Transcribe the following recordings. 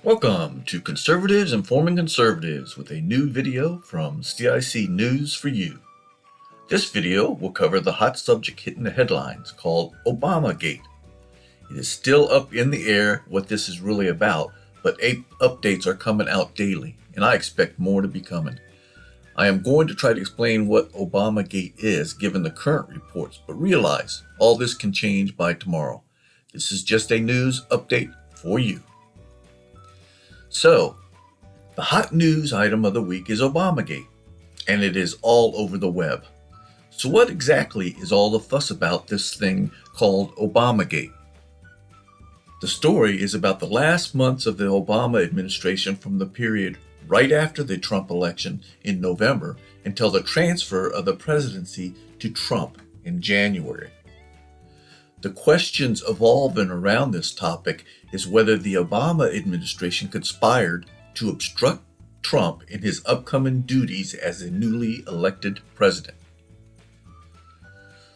Welcome to Conservatives Informing Conservatives with a new video from CIC News for you. This video will cover the hot subject hitting the headlines called Obamagate. It is still up in the air what this is really about, but updates are coming out daily, and I expect more to be coming. I am going to try to explain what Obamagate is given the current reports, but realize all this can change by tomorrow. This is just a news update for you. So, the hot news item of the week is Obamagate, and it is all over the web. So what exactly is all the fuss about this thing called Obamagate? The story is about the last months of the Obama administration from the period right after the Trump election in November until the transfer of the presidency to Trump in January. The questions evolving around this topic is whether the Obama administration conspired to obstruct Trump in his upcoming duties as a newly elected president.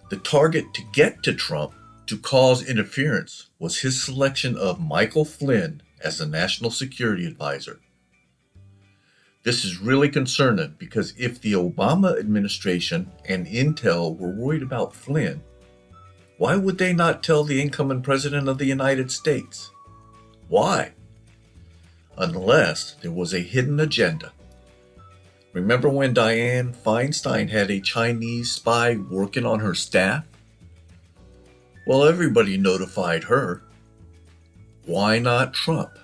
The target to get to Trump to cause interference was his selection of Michael Flynn as the National Security Advisor. This is really concerning because if the Obama administration and Intel were worried about Flynn, why would they not tell the incoming president of the United States? Why? Unless there was a hidden agenda. Remember when Dianne Feinstein had a Chinese spy working on her staff? Well, everybody notified her. Why not Trump?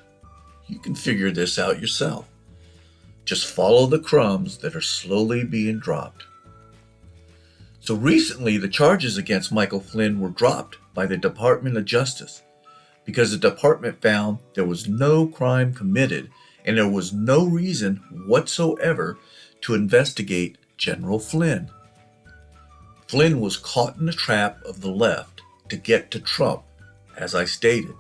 You can figure this out yourself. Just follow the crumbs that are slowly being dropped. So recently, the charges against Michael Flynn were dropped by the Department of Justice because the department found there was no crime committed and there was no reason whatsoever to investigate General Flynn. Flynn was caught in the trap of the left to get to Trump, as I stated.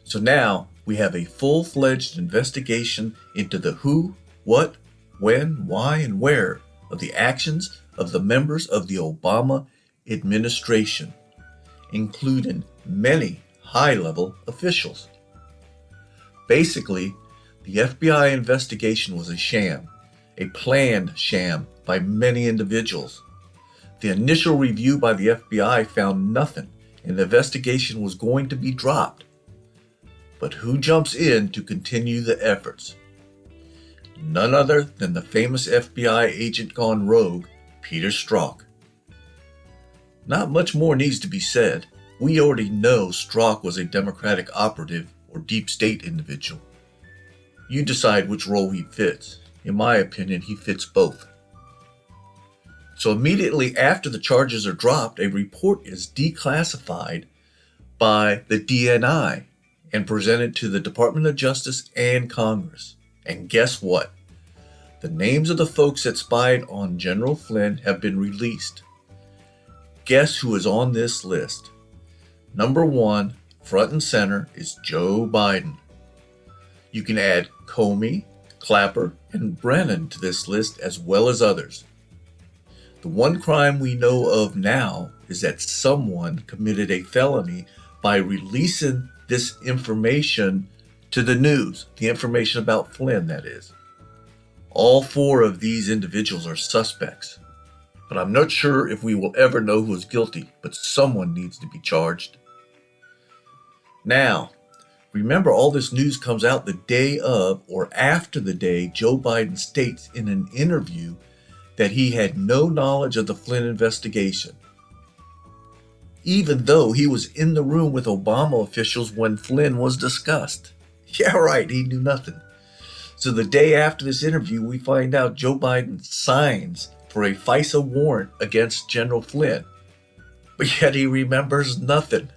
So now we have a full-fledged investigation into the who, what, when, why, and where of the actions of the members of the Obama administration, including many high-level officials. Basically, the FBI investigation was a sham, a planned sham by many individuals. The initial review by the FBI found nothing, and the investigation was going to be dropped. But who jumps in to continue the efforts? None other than the famous FBI agent gone rogue, Peter Strzok. Not much more needs to be said. We already know Strzok was a Democratic operative or deep state individual. You decide which role he fits. In my opinion, he fits both. So immediately after the charges are dropped, a report is declassified by the DNI and presented to the Department of Justice and Congress. And guess what? The names of the folks that spied on General Flynn have been released. Guess who is on this list? Number one, front and center, is Joe Biden. You can add Comey, Clapper, and Brennan to this list as well as others. The one crime we know of now is that someone committed a felony by releasing this information to the news, the information about Flynn, that is. All four of these individuals are suspects, but I'm not sure if we will ever know who is guilty, but someone needs to be charged. Now, remember all this news comes out the day of or after the day Joe Biden states in an interview that he had no knowledge of the Flynn investigation, even though he was in the room with Obama officials when Flynn was discussed. Yeah, right, he knew nothing. So the day after this interview, we find out Joe Biden signs for a FISA warrant against General Flynn, but yet he remembers nothing.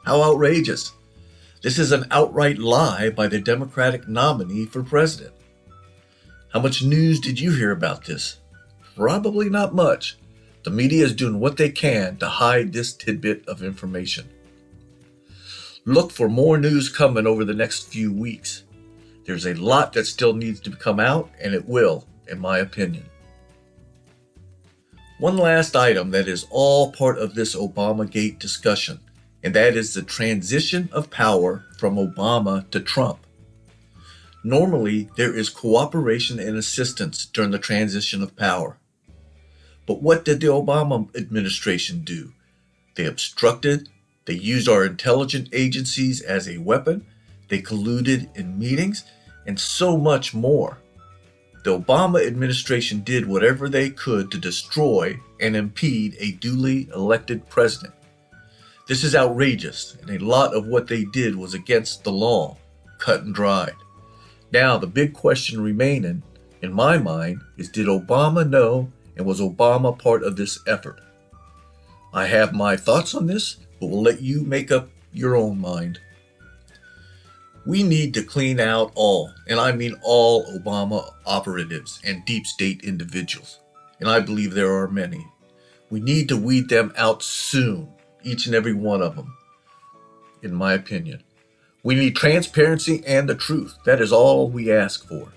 How outrageous. This is an outright lie by the Democratic nominee for president. How much news did you hear about this? Probably not much. The media is doing what they can to hide this tidbit of information. Look for more news coming over the next few weeks. There's a lot that still needs to come out, and it will, in my opinion. One last item that is all part of this Obamagate discussion, and that is the transition of power from Obama to Trump. Normally, there is cooperation and assistance during the transition of power. But what did the Obama administration do? They obstructed, they used our intelligence agencies as a weapon, they colluded in meetings, and so much more. The Obama administration did whatever they could to destroy and impede a duly elected president. This is outrageous, and a lot of what they did was against the law, cut and dried. Now, the big question remaining, in my mind, is did Obama know, and was Obama part of this effort? I have my thoughts on this, but will let you make up your own mind. We need to clean out all, and I mean all, Obama operatives and deep state individuals, and I believe there are many. We need to weed them out soon, each and every one of them, in my opinion. We need transparency and the truth. That is all we ask for.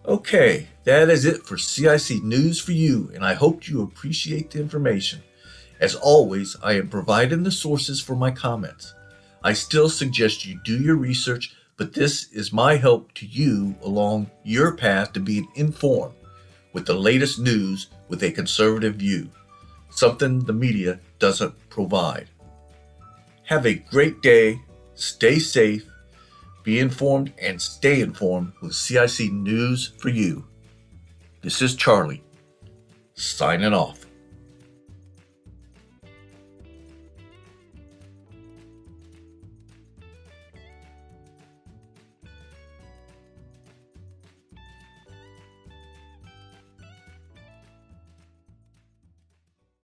Okay, that is it for CIC News for you, and I hope you appreciate the information. As always, I am providing the sources for my comments. I still suggest you do your research, but this is my help to you along your path to being informed with the latest news with a conservative view, something the media doesn't provide. Have a great day, stay safe, be informed, and stay informed with CIC News for you. This is Charlie, signing off.